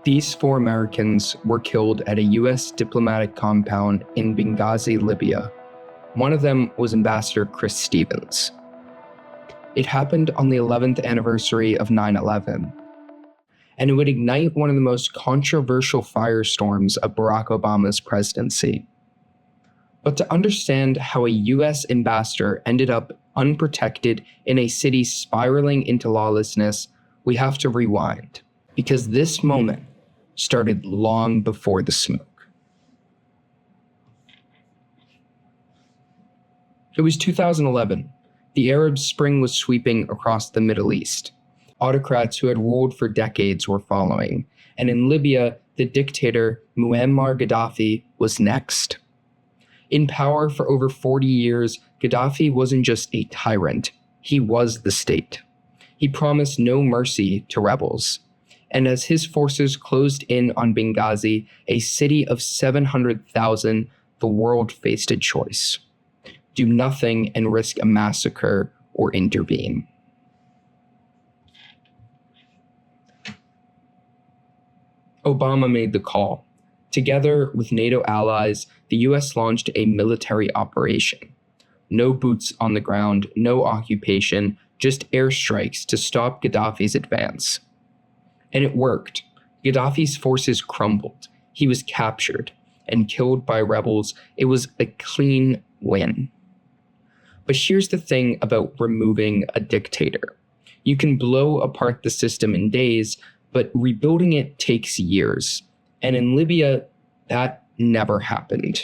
These 4 Americans were killed at a US diplomatic compound in Benghazi, Libya. One of them was Ambassador Chris Stevens. It happened on the 11th anniversary of 9/11, and it would ignite one of the most controversial firestorms of Barack Obama's presidency. But to understand how a US ambassador ended up unprotected in a city spiraling into lawlessness, we have to rewind, because this moment started long before the smoke. It was 2011. The Arab Spring was sweeping across the Middle East. Autocrats who had ruled for decades were following, and in Libya, the dictator Muammar Gaddafi was next. In power for over 40 years, Gaddafi wasn't just a tyrant, he was the state. He promised no mercy to rebels. And as his forces closed in on Benghazi, a city of 700,000, the world faced a choice: do nothing and risk a massacre, or intervene. Obama made the call. Together with NATO allies, the US launched a military operation. No boots on the ground, no occupation, just airstrikes to stop Gaddafi's advance. And it worked. Gaddafi's forces crumbled. He was captured and killed by rebels. It was a clean win. But here's the thing about removing a dictator. You can blow apart the system in days, but rebuilding it takes years. And in Libya, that never happened.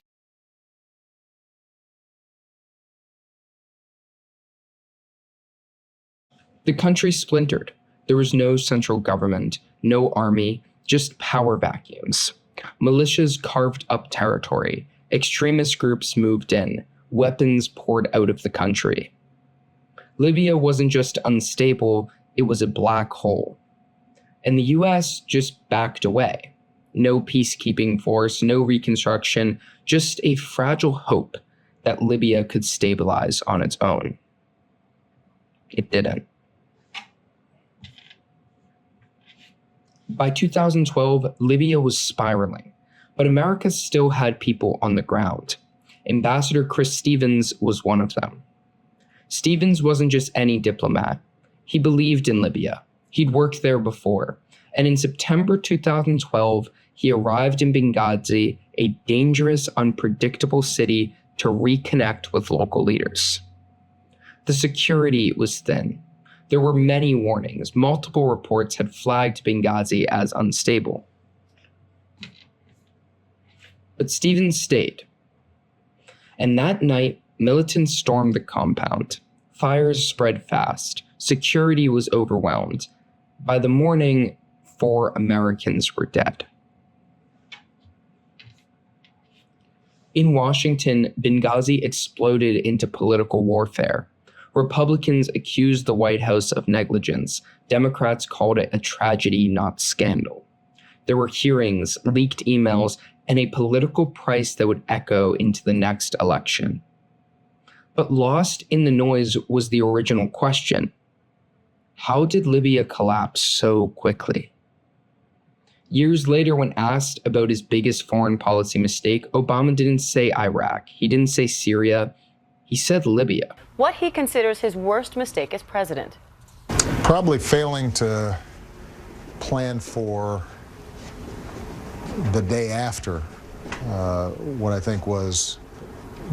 The country splintered. There was no central government, no army, just power vacuums. Militias carved up territory. Extremist groups moved in. Weapons poured out of the country. Libya wasn't just unstable, it was a black hole. And the US just backed away. No peacekeeping force, no reconstruction, just a fragile hope that Libya could stabilize on its own. It didn't. By 2012, Libya was spiraling, but America still had people on the ground. Ambassador Chris Stevens was one of them. Stevens wasn't just any diplomat. He believed in Libya. He'd worked there before. And in September 2012, he arrived in Benghazi, a dangerous, unpredictable city, to reconnect with local leaders. The security was thin. There were many warnings. Multiple reports had flagged Benghazi as unstable. But Stevens stayed. And that night, militants stormed the compound. Fires spread fast. Security was overwhelmed. By the morning, 4 Americans were dead. In Washington, Benghazi exploded into political warfare. Republicans accused the White House of negligence. Democrats called it a tragedy, not scandal. There were hearings, leaked emails, and a political price that would echo into the next election. But lost in the noise was the original question: how did Libya collapse so quickly? Years later, when asked about his biggest foreign policy mistake, Obama didn't say Iraq, he didn't say Syria, he said Libya. What he considers his worst mistake as president? Probably failing to plan for the day after what I think was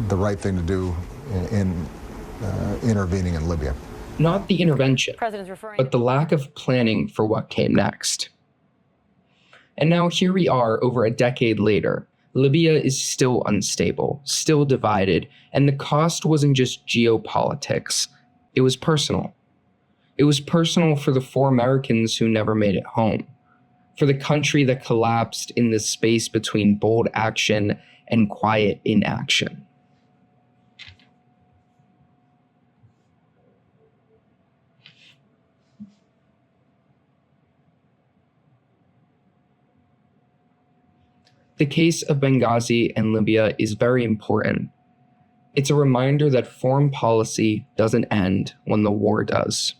the right thing to do in intervening in Libya. Not the intervention, but the lack of planning for what came next. And now here we are over a decade later. Libya is still unstable, still divided, and the cost wasn't just geopolitics, it was personal. It was personal for the 4 Americans who never made it home, for the country that collapsed in the space between bold action and quiet inaction. The case of Benghazi and Libya is very important. It's a reminder that foreign policy doesn't end when the war does.